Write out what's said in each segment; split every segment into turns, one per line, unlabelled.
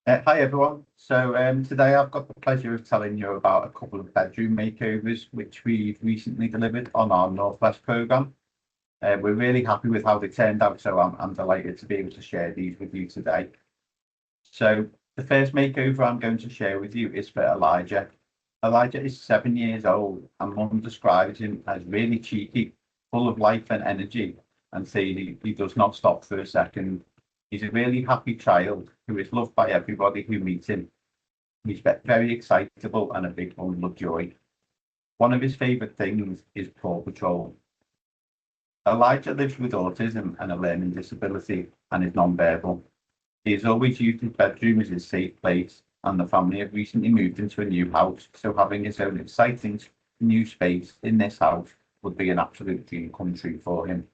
Hi everyone. Today I've got the pleasure of telling you about a couple of bedroom makeovers which we've recently delivered on our Northwest programme. We're really happy with how they turned out, so I'm delighted to be able to share these with you today. So the first makeover I'm going to share with you is for Elijah. Elijah is 7 years old and Mum describes him as really cheeky, full of life and energy, and saying he does not stop for a second. He's a really happy child who is loved by everybody who meets him. He's very excitable and a big bundle of joy. One of his favourite things is Paw Patrol. Elijah lives with autism and a learning disability and is non-verbal. He has always used his bedroom as his safe place, and the family have recently moved into a new house, so having his own exciting new space in this house would be an absolute dream come true for him.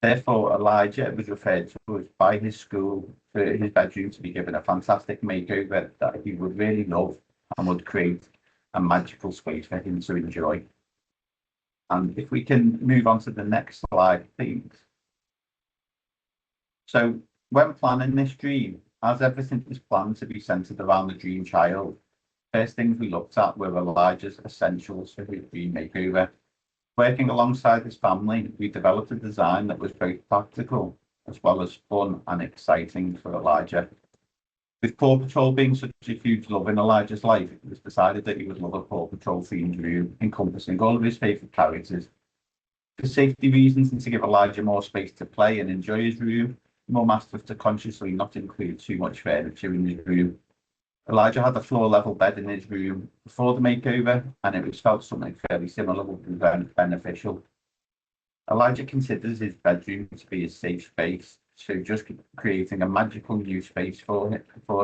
Therefore, Elijah was referred to us by his school for his bedroom to be given a fantastic makeover that he would really love and would create a magical space for him to enjoy. And if we can move on to the next slide, please. So when planning this dream, as everything is planned to be centered around the dream child, first things we looked at were Elijah's essentials for his dream makeover. Working alongside his family, we developed a design that was both practical as well as fun and exciting for Elijah. With Paw Patrol being such a huge love in Elijah's life, it was decided that he would love a Paw Patrol themed room encompassing all of his favourite characters. For safety reasons and to give Elijah more space to play and enjoy his room, Mum asked us to consciously not include too much furniture in his room. Elijah had a floor level bed in his room before the makeover, and it was felt something fairly similar would be beneficial. Elijah considers his bedroom to be a safe space, so just creating a magical new space for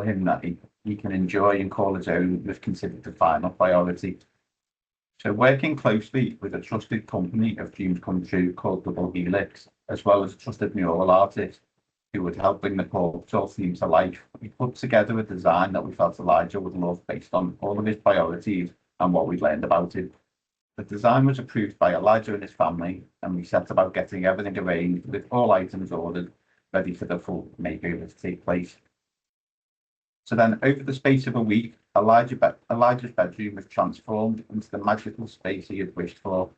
him that he can enjoy and call his own was considered the final priority. So working closely with a trusted company of dreams come true called Double Helix, as well as a trusted mural artist, who would help bring the Paw Patrol theme to life. We put together a design that we felt Elijah would love based on all of his priorities and what we'd learned about him. The design was approved by Elijah and his family, and we set about getting everything arranged with all items ordered, ready for the full makeover to take place. So then, over the space of a week, Elijah's bedroom was transformed into the magical space he had wished for,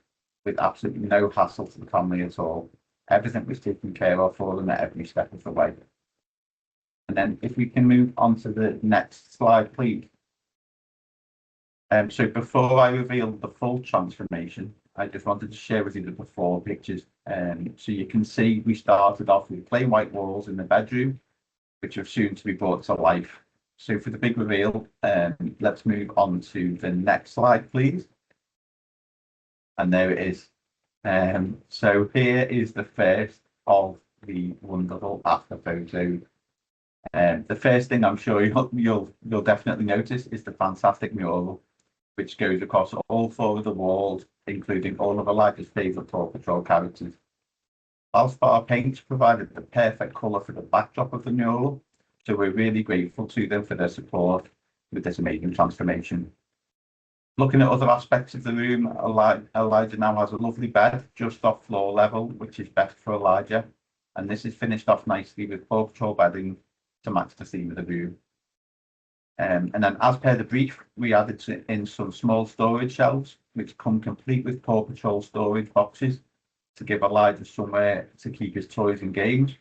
with absolutely no hassle to the family at all. Everything was taken care of for them at every step of the way. And then if we can move on to the next slide, please. So before I reveal the full transformation, I just wanted to share with you the before pictures. So you can see we started off with plain white walls in the bedroom, which have soon to be brought to life. So for the big reveal, let's move on to the next slide, please. And there it is. So here is the first of the wonderful after photos. The first thing I'm sure you'll definitely notice is the fantastic mural, which goes across all four of the walls, including all of Elijah's favourite Paw Patrol characters. Valspar Paints provided the perfect colour for the backdrop of the mural, so we're really grateful to them for their support with this amazing transformation. Looking at other aspects of the room, Elijah now has a lovely bed just off floor level, which is best for Elijah. And this is finished off nicely with Paw Patrol bedding to match the theme of the room. And then as per the brief, we added in some small storage shelves, which come complete with Paw Patrol storage boxes to give Elijah somewhere to keep his toys and games.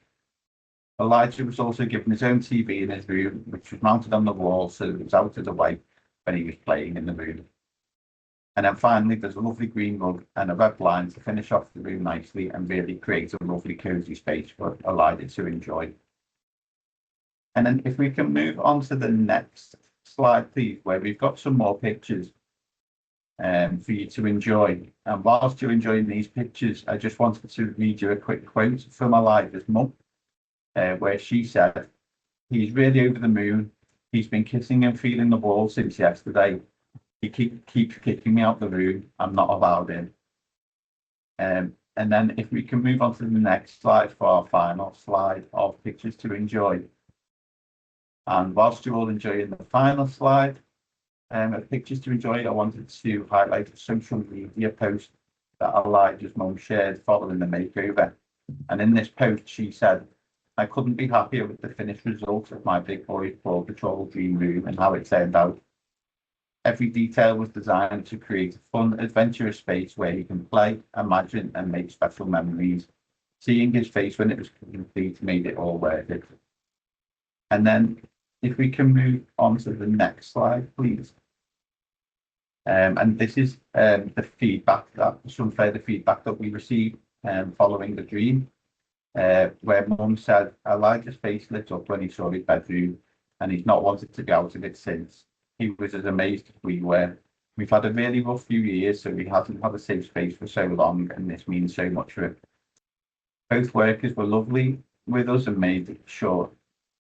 Elijah was also given his own TV in his room, which was mounted on the wall so it was out of the way when he was playing in the room. And then finally, there's a lovely green rug and a red blind to finish off the room nicely and really create a lovely cozy space for Elijah to enjoy. And then if we can move on to the next slide, please, where we've got some more pictures for you to enjoy. And whilst you're enjoying these pictures, I just wanted to read you a quick quote from Elijah's mum, where she said, "He's really over the moon. He's been kissing and feeling the wall since yesterday. He keeps kicking me out the room. I'm not allowed in." And then if we can move on to the next slide for our final slide of pictures to enjoy. And whilst you're all enjoying the final slide of pictures to enjoy, I wanted to highlight a social media post that Elijah's mum shared following the makeover. And in this post, she said, I couldn't be happier with the finished result of my big boy Paw Patrol dream room and how it turned out. Every detail was designed to create a fun, adventurous space where he can play, imagine, and make special memories. Seeing his face when it was complete made it all worth it. And then, if we can move on to the next slide, please. And this is the feedback some further feedback that we received following the dream, where Mum said Elijah's face lit up when he saw his bedroom, and he's not wanted to be out of it since. He was as amazed as we were. We've had a really rough few years, so he hasn't had a safe space for so long, and this means so much for him. Both workers were lovely with us and made sure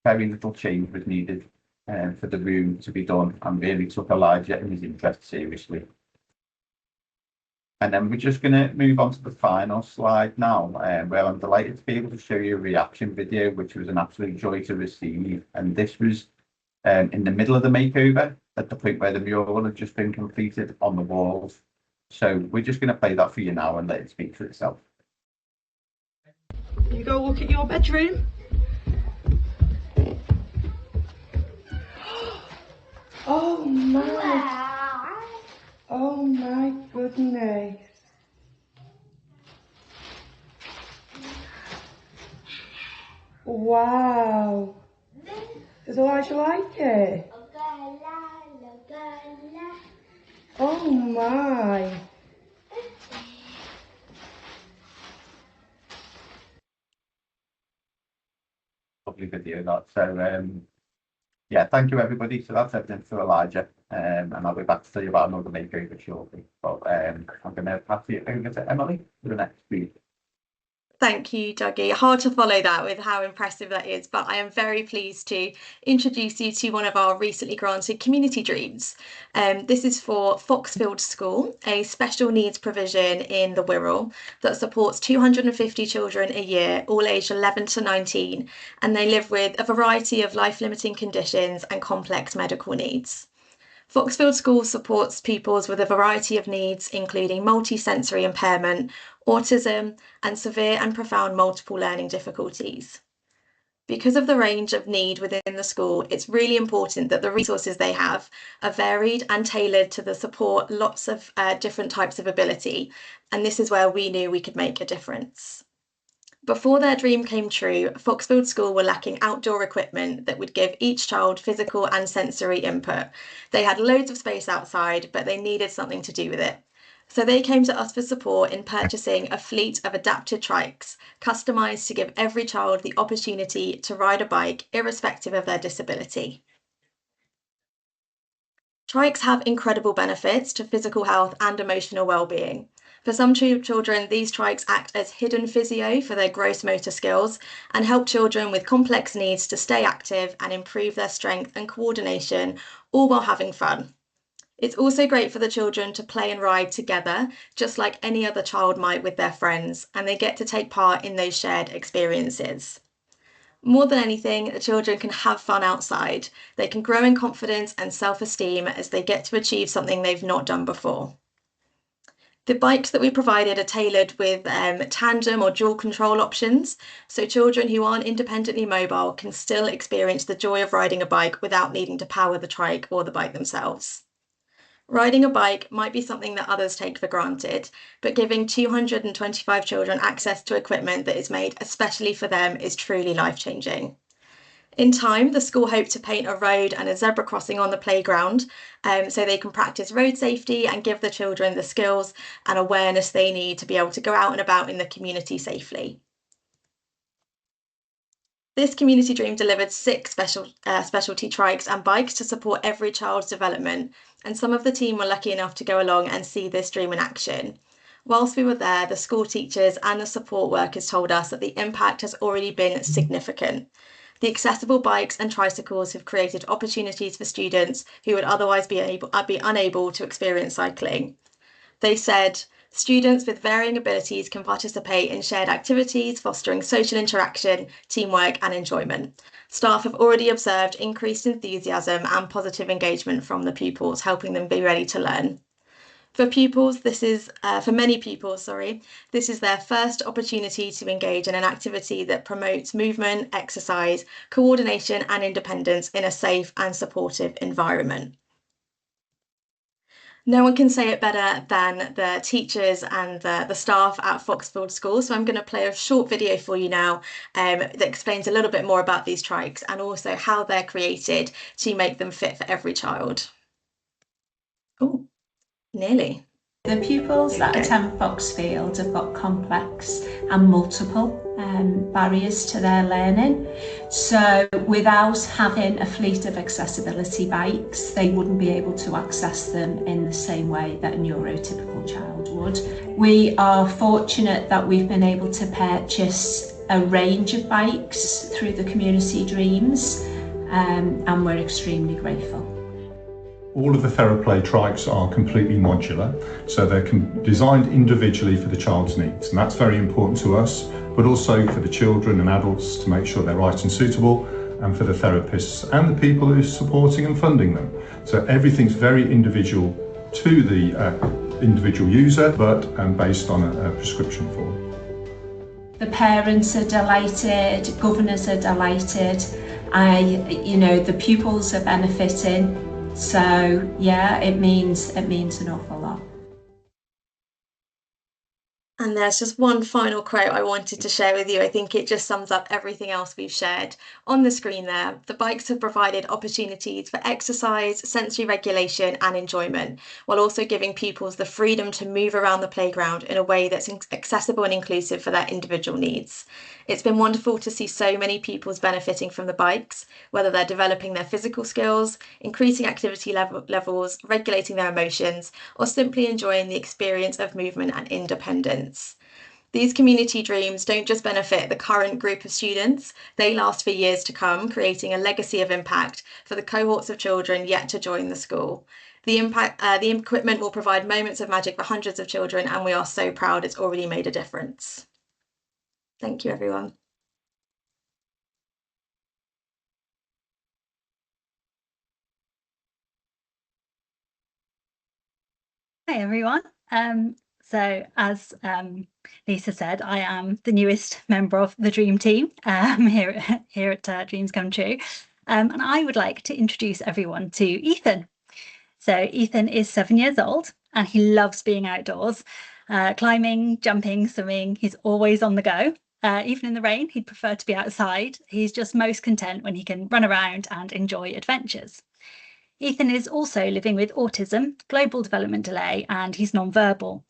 very little change was needed for the room to be done, and really took Elijah and his interest seriously. And then we're just going to move on to the final slide now, where I'm delighted to be able to show you a reaction video, which was an absolute joy to receive. And this was in the middle of the makeover, at the point where the mural had just been completed on the walls. So we're just going to play that for you now and let it speak for itself.
You go look at your bedroom. Oh my! Oh my goodness! Wow! Does Elijah like it? Oh my!
Lovely video that. So yeah, thank you everybody. So that's everything for Elijah, and I'll be back to tell you about another makeover shortly. But I'm going to pass it over to Emily for the next read.
Thank you, Dougie. Hard to follow that with how impressive that is, but I am very pleased to introduce you to one of our recently granted community dreams. This is for Foxfield School, a special needs provision in the Wirral that supports 250 children a year, all aged 11 to 19, and they live with a variety of life-limiting conditions and complex medical needs. Foxfield School supports pupils with a variety of needs, including multisensory impairment, autism, and severe and profound multiple learning difficulties. Because of the range of need within the school, it's really important that the resources they have are varied and tailored to support lots of different types of ability, and this is where we knew we could make a difference. Before their dream came true, Foxfield School were lacking outdoor equipment that would give each child physical and sensory input. They had loads of space outside, but they needed something to do with it. So they came to us for support in purchasing a fleet of adapted trikes, customised to give every child the opportunity to ride a bike, irrespective of their disability. Trikes have incredible benefits to physical health and emotional well-being. For some children, these trikes act as hidden physio for their gross motor skills and help children with complex needs to stay active and improve their strength and coordination, all while having fun. It's also great for the children to play and ride together, just like any other child might with their friends, and they get to take part in those shared experiences. More than anything, the children can have fun outside. They can grow in confidence and self-esteem as they get to achieve something they've not done before. The bikes that we provided are tailored with tandem or dual control options, so children who aren't independently mobile can still experience the joy of riding a bike without needing to power the trike or the bike themselves. Riding a bike might be something that others take for granted, but giving 225 children access to equipment that is made especially for them is truly life-changing. In time, the school hope to paint a road and a zebra crossing on the playground so they can practice road safety and give the children the skills and awareness they need to be able to go out and about in the community safely. This community dream delivered 6 specialty trikes and bikes to support every child's development, and some of the team were lucky enough to go along and see this dream in action. Whilst we were there, the school teachers and the support workers told us that the impact has already been significant. The accessible bikes and tricycles have created opportunities for students who would otherwise be unable to experience cycling. They said, students with varying abilities can participate in shared activities, fostering social interaction, teamwork and enjoyment. Staff have already observed increased enthusiasm and positive engagement from the pupils, helping them be ready to learn. For pupils, this is, for many pupils, sorry, this is their first opportunity to engage in an activity that promotes movement, exercise, coordination and independence in a safe and supportive environment. No one can say it better than the teachers and the staff at Foxfield School. So I'm going to play a short video for you now that explains a little bit more about these trikes and also how they're created to make them fit for every child. Oh, nearly.
The pupils that attend Foxfield have got complex and multiple barriers to their learning. So without having a fleet of accessibility bikes, they wouldn't be able to access them in the same way that a neurotypical child would. We are fortunate that we've been able to purchase a range of bikes through the Community Dreams, and we're extremely grateful.
All of the TheraPlay trikes are completely modular, so they're designed individually for the child's needs, and that's very important to us, but also for the children and adults to make sure they're right and suitable, and for the therapists and the people who are supporting and funding them. So everything's very individual to the individual user, but based on a prescription form.
The parents are delighted, governors are delighted, the pupils are benefiting. So yeah, it means an awful lot.
And there's just one final quote I wanted to share with you. I think it just sums up everything else we've shared. On the screen there, the bikes have provided opportunities for exercise, sensory regulation and enjoyment, while also giving pupils the freedom to move around the playground in a way that's accessible and inclusive for their individual needs. It's been wonderful to see so many pupils benefiting from the bikes, whether they're developing their physical skills, increasing activity levels, regulating their emotions, or simply enjoying the experience of movement and independence. These community dreams don't just benefit the current group of students, they last for years to come, creating a legacy of impact for the cohorts of children yet to join the school. The equipment will provide moments of magic for hundreds of children, and we are so proud it's already made a difference. Thank you, everyone.
Hi, everyone. So as Lisa said, I am the newest member of the Dream team here at Dreams Come True. And I would like to introduce everyone to Ethan. So Ethan is 7 years old and he loves being outdoors, climbing, jumping, swimming. He's always on the go. Even in the rain, he'd prefer to be outside. He's just most content when he can run around and enjoy adventures. Ethan is also living with autism, global development delay, and he's non-verbal.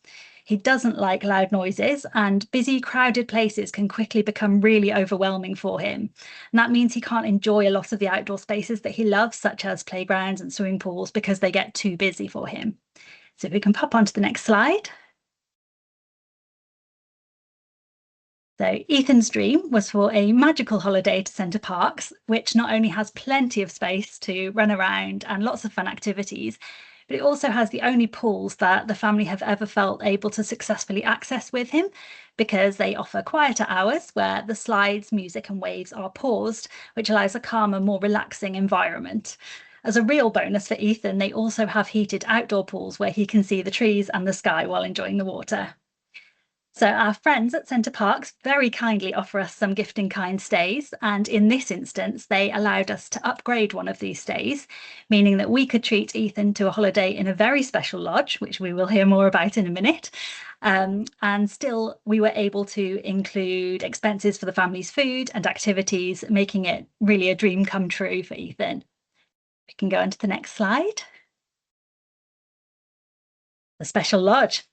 He doesn't like loud noises, and busy, crowded places can quickly become really overwhelming for him. And that means he can't enjoy a lot of the outdoor spaces that he loves, such as playgrounds and swimming pools, because they get too busy for him. So if we can pop on to the next slide. So Ethan's dream was for a magical holiday to Center Parcs, which not only has plenty of space to run around and lots of fun activities, but it also has the only pools that the family have ever felt able to successfully access with him, because they offer quieter hours where the slides, music and waves are paused, which allows a calmer, more relaxing environment. As a real bonus for Ethan, they also have heated outdoor pools where he can see the trees and the sky while enjoying the water. So our friends at Center Parcs very kindly offer us some gift-in-kind stays, and in this instance they allowed us to upgrade one of these stays, meaning that we could treat Ethan to a holiday in a very special lodge, which we will hear more about in a minute, and still we were able to include expenses for the family's food and activities, making it really a dream come true for Ethan. We can go on to the next slide. The special lodge.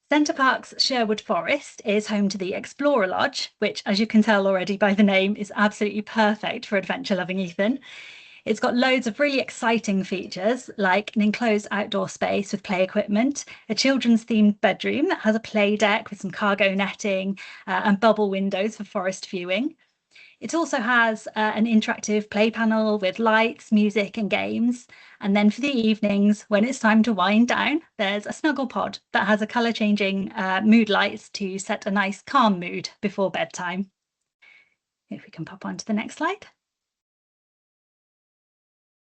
Center Parcs Sherwood Forest is home to the Explorer Lodge, which, as you can tell already by the name, is absolutely perfect for adventure-loving Ethan. It's got loads of really exciting features, like an enclosed outdoor space with play equipment, a children's themed bedroom that has a play deck with some cargo netting and bubble windows for forest viewing. It also has an interactive play panel with lights, music and games. And then for the evenings, when it's time to wind down, there's a snuggle pod that has a colour changing mood lights to set a nice calm mood before bedtime. If we can pop on to the next slide.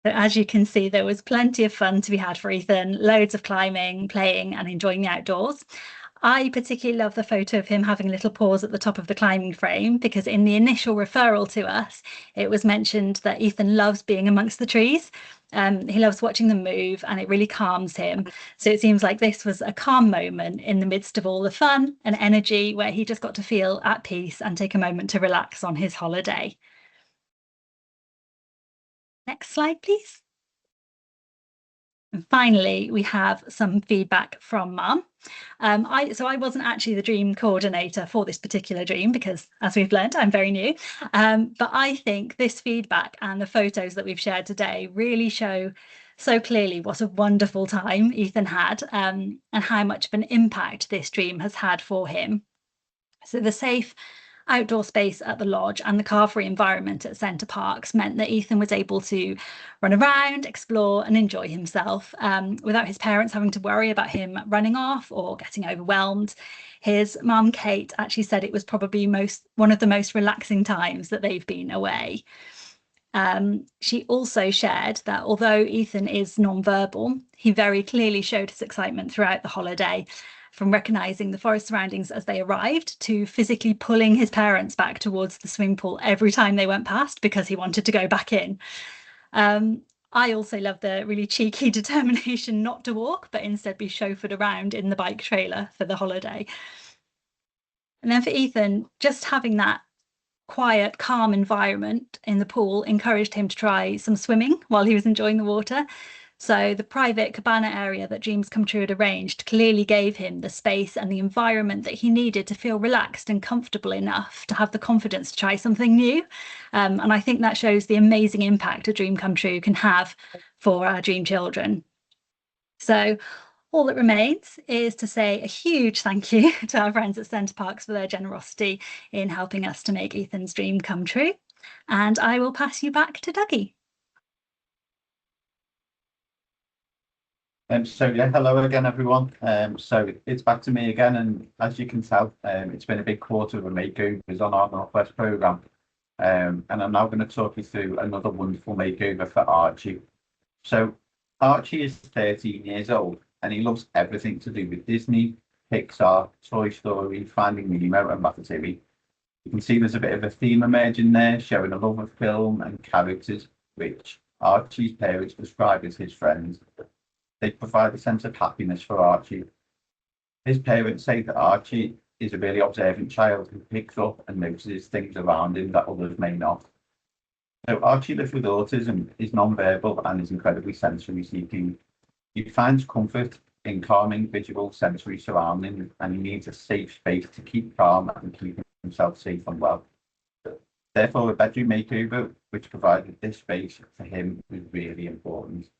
So as you can see, there was plenty of fun to be had for Ethan, loads of climbing, playing and enjoying the outdoors. I particularly love the photo of him having a little pause at the top of the climbing frame, because in the initial referral to us, it was mentioned that Ethan loves being amongst the trees. He loves watching them move and it really calms him. So it seems like this was a calm moment in the midst of all the fun and energy, where he just got to feel at peace and take a moment to relax on his holiday. Next slide, please. And finally, we have some feedback from Mum. So I wasn't actually the dream coordinator for this particular dream because, as we've learned, I'm very new. But I think this feedback and the photos that we've shared today really show so clearly what a wonderful time Ethan had, and how much of an impact this dream has had for him. So the safe outdoor space at the lodge and the car-free environment at Center Parcs meant that Ethan was able to run around, explore and enjoy himself, without his parents having to worry about him running off or getting overwhelmed. His mum, Kate, actually said it was probably one of the most relaxing times that they've been away. She also shared that although Ethan is non-verbal, he very clearly showed his excitement throughout the holiday, from recognising the forest surroundings as they arrived to physically pulling his parents back towards the swimming pool every time they went past because he wanted to go back in. I also love the really cheeky determination not to walk, but instead be chauffeured around in the bike trailer for the holiday. And then for Ethan, just having that quiet, calm environment in the pool encouraged him to try some swimming while he was enjoying the water. So the private cabana area that Dreams Come True had arranged clearly gave him the space and the environment that he needed to feel relaxed and comfortable enough to have the confidence to try something new. And I think that shows the amazing impact a dream come true can have for our dream children. So all that remains is to say a huge thank you to our friends at Center Parcs for their generosity in helping us to make Ethan's dream come true. And I will pass you back to Dougie.
Hello again, everyone. So it's back to me again, and as you can tell, it's been a big quarter of a makeovers on our Northwest programme. And I'm now going to talk you through another wonderful makeover for Archie. So Archie is 13 years old, and he loves everything to do with Disney, Pixar, Toy Story, Finding Nemo and Ratatouille. You can see there's a bit of a theme emerging there, showing a love of film and characters, which Archie's parents describe as his friends. They provide a sense of happiness for Archie. His parents say that Archie is a really observant child who picks up and notices things around him that others may not. So Archie lives with autism, is non-verbal and is incredibly sensory seeking. He finds comfort in calming visual sensory surroundings, and he needs a safe space to keep calm and keep himself safe and well. Therefore, a bedroom makeover which provided this space for him was really important.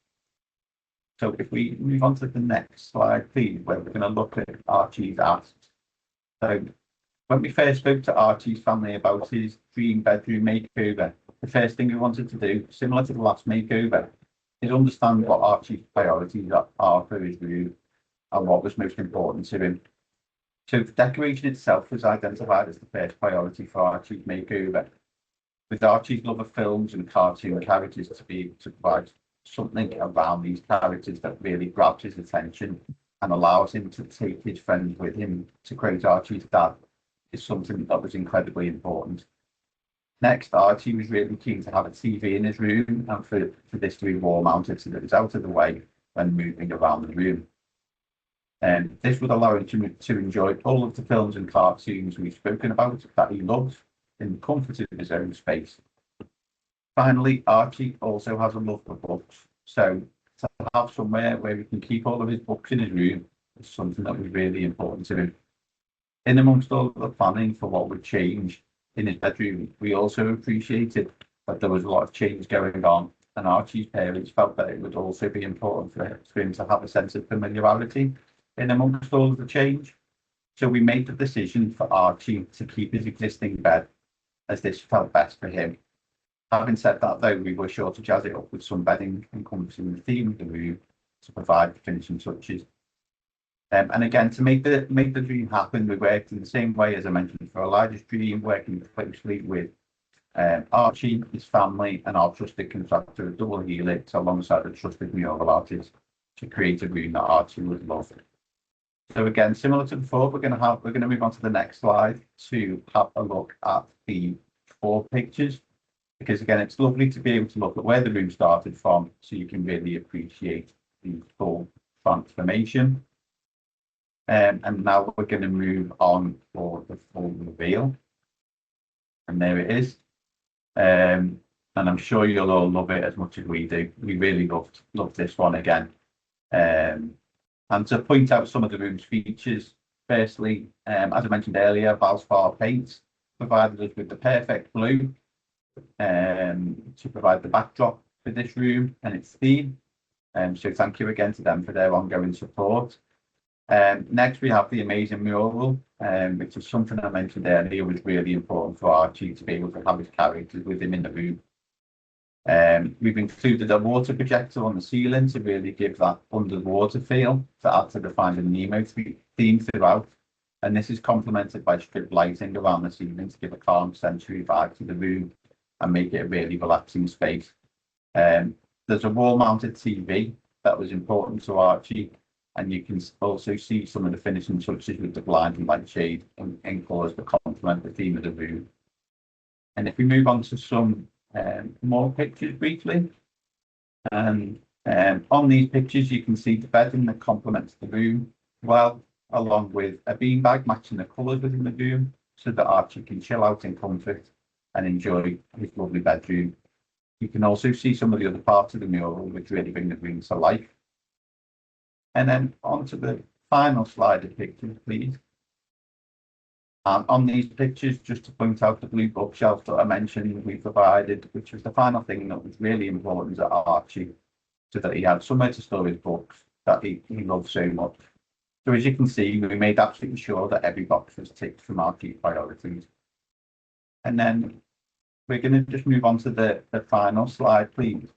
So if we move on to the next slide, please, where we're going to look at Archie's asks. So when we first spoke to Archie's family about his dream bedroom makeover, the first thing we wanted to do, similar to the last makeover, is understand what Archie's priorities are for his room and what was most important to him. So the decoration itself was identified as the first priority for Archie's makeover, with Archie's love of films and cartoon characters to be able to provide something around these characters that really grabs his attention and allows him to take his friends with him to create Archie's dad is something that was incredibly important. Next, Archie was really keen to have a TV in his room and for this to be wall mounted so that it was out of the way when moving around the room. And this would allow him to enjoy all of the films and cartoons we've spoken about that he loves in the comfort of his own space. Finally, Archie also has a love for books, so to have somewhere where he can keep all of his books in his room is something that was really important to him. In amongst all of the planning for what would change in his bedroom, we also appreciated that there was a lot of change going on, and Archie's parents felt that it would also be important for him to have a sense of familiarity in amongst all of the change. So we made the decision for Archie to keep his existing bed, as this felt best for him. Having said that, though, we were sure to jazz it up with some bedding encompassing the theme of the room to provide the finishing touches. And again, to make the dream happen, we worked in the same way as I mentioned for Elijah's dream, working closely with Archie, his family, and our trusted contractor, a double helix alongside a trusted mural artist to create a room that Archie would love. So again, similar to before, we're going to move on to the next slide to have a look at the 4 pictures, because again, it's lovely to be able to look at where the room started from, so you can really appreciate the full transformation. And now we're going to move on for the full reveal, and there it is. And I'm sure you'll all love it as much as we do. We really loved this one again. And to point out some of the room's features, firstly, as I mentioned earlier, Valspar paints provided us with the perfect blue to provide the backdrop for this room and its theme. So thank you again to them for their ongoing support. Next, we have the amazing mural, which is something I mentioned earlier was really important for Archie to be able to have his characters with him in the room. We've included a water projector on the ceiling to really give that underwater feel to add to the Finding Nemo theme throughout. And this is complemented by strip lighting around the ceiling to give a calm sensory vibe to the room and make it a really relaxing space. There's a wall-mounted TV that was important to Archie, and you can also see some of the finishing touches with the blind and light shade in colours to complement the theme of the room. And if we move on to some more pictures briefly, and on these pictures you can see the bedding that complements the room well, along with a beanbag matching the colours within the room so that Archie can chill out in comfort and enjoy his lovely bedroom. You can also see some of the other parts of the mural which really bring the room to life. And then on to the final slide of pictures, please. On these pictures, just to point out the blue bookshelf that I mentioned we provided, which was the final thing that was really important to Archie, so that he had somewhere to store his books that he loved so much. So as you can see, we made absolutely sure that every box was ticked from our key priorities. And then we're going to just move on to the final slide, please,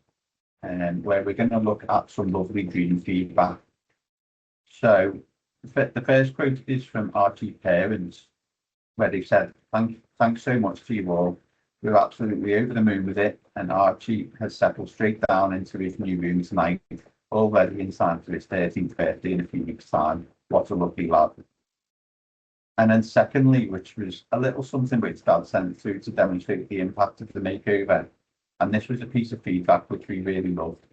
where we're going to look at some lovely dream feedback. So the first quote is from Archie's parents, where they said, thanks so much to you all. We're absolutely over the moon with it, and Archie has settled straight down into his new room tonight, already in time for his 13th birthday in a few weeks' time. What a lovely lad. And then secondly, which was a little something which Dad sent through to demonstrate the impact of the makeover, and this was a piece of feedback which we really loved,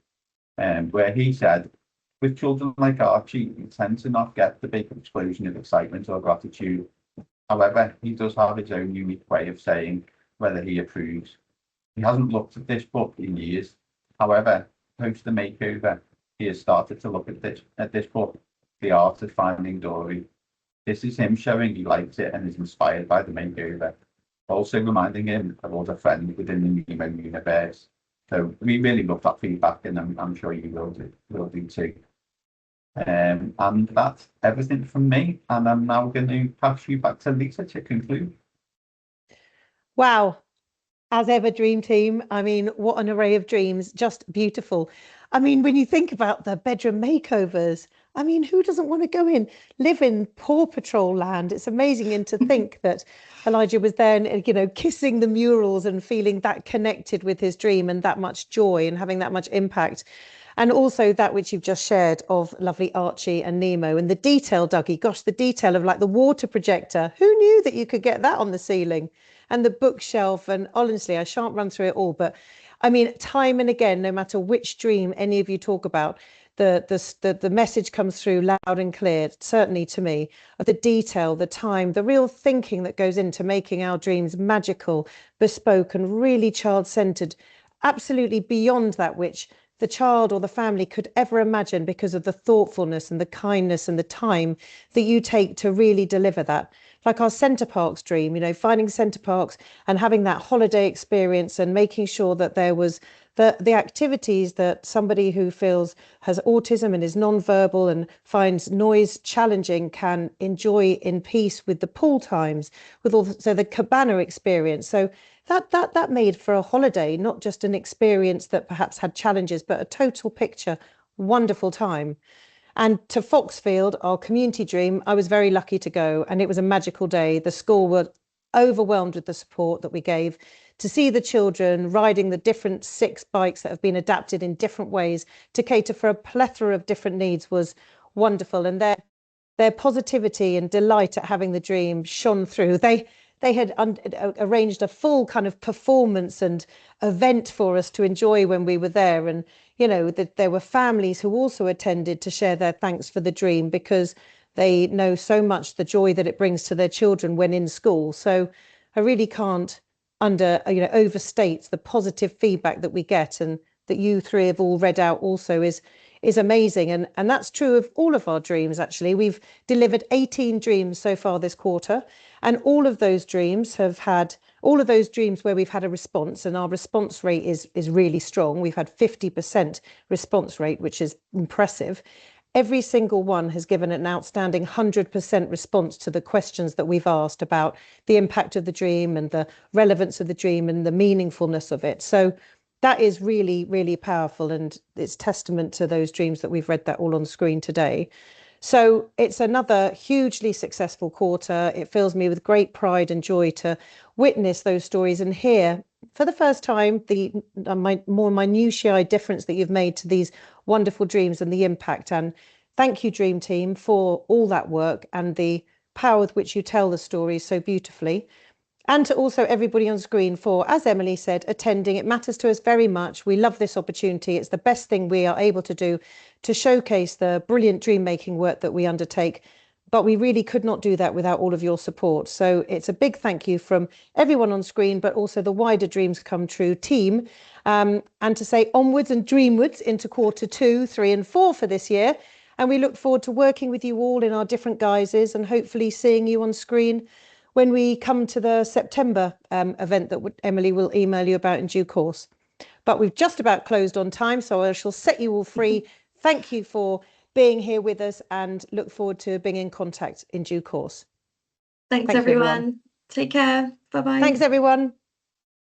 where he said, with children like Archie, we tend to not get the big explosion of excitement or gratitude. However, he does have his own unique way of saying whether he approves. He hasn't looked at this book in years. However, post the makeover, he has started to look at this book, The Art of Finding Dory. This is him showing he likes it and is inspired by the makeover, also reminding him of other friends within the Nemo universe. So we really love that feedback, and I'm sure you will do too. And that's everything from me, and I'm now going to pass you back to Lisa to conclude.
Wow, as ever, dream team. I mean, what an array of dreams, just beautiful. I mean, when you think about the bedroom makeovers, I mean, who doesn't want to go in, live in Paw Patrol land? It's amazing. And to think that Elijah was there, you know, kissing the murals and feeling that connected with his dream and that much joy and having that much impact. And also that which you've just shared of lovely Archie and Nemo, and the detail, Dougie, gosh, the detail of like the water projector. Who knew that you could get that on the ceiling? And the bookshelf. And honestly, I shan't run through it all, but I mean, time and again, no matter which dream any of you talk about, the message comes through loud and clear, certainly to me, of the detail, the time, the real thinking that goes into making our dreams magical, bespoke, and really child-centered, absolutely beyond that which the child or the family could ever imagine, because of the thoughtfulness and the kindness and the time that you take to really deliver that. Like our Centre Parks dream, you know, finding Centre Parks and having that holiday experience and making sure that there was the activities that somebody who has autism and is non-verbal and finds noise challenging can enjoy in peace, with the pool times, with also the cabana experience. So that made for a holiday, not just an experience that perhaps had challenges, but a total picture, wonderful time. And to Foxfield, our community dream, I was very lucky to go, and it was a magical day. The school were overwhelmed with the support that we gave. To see the children riding the different 6 bikes that have been adapted in different ways to cater for a plethora of different needs was wonderful. And their positivity and delight at having the dream shone through. They had arranged a full kind of performance and event for us to enjoy when we were there. And, you know, that there were families who also attended to share their thanks for the dream, because they know so much the joy that it brings to their children when in school. So I really can't overstate the positive feedback that we get, and that you three have all read out also is amazing. And that's true of all of our dreams, actually. We've delivered 18 dreams so far this quarter, and all of those dreams where we've had a response, and our response rate is really strong. We've had 50% response rate, which is impressive. Every single one has given an outstanding 100% response to the questions that we've asked about the impact of the dream and the relevance of the dream and the meaningfulness of it. So that is really, really powerful, and it's testament to those dreams that we've read that all on screen today. So it's another hugely successful quarter. It fills me with great pride and joy to witness those stories and hear for the first time the more minutiae difference that you've made to these wonderful dreams and the impact. And thank you, Dream Team, for all that work and the power with which you tell the stories so beautifully. And to also everybody on screen for, as Emily said, attending. It matters to us very much. We love this opportunity. It's the best thing we are able to do to showcase the brilliant dream making work that we undertake. But we really could not do that without all of your support. So it's a big thank you from everyone on screen, but also the wider Dreams Come True team. And to say onwards and dreamwards into quarter 2, 3 and 4 for this year. And we look forward to working with you all in our different guises, and hopefully seeing you on screen when we come to the September event that Emily will email you about in due course. But we've just about closed on time, so I shall set you all free. Thank you for being here with us, and look forward to being in contact in due course.
Thanks everyone. Take care. Bye-bye.
Thanks everyone.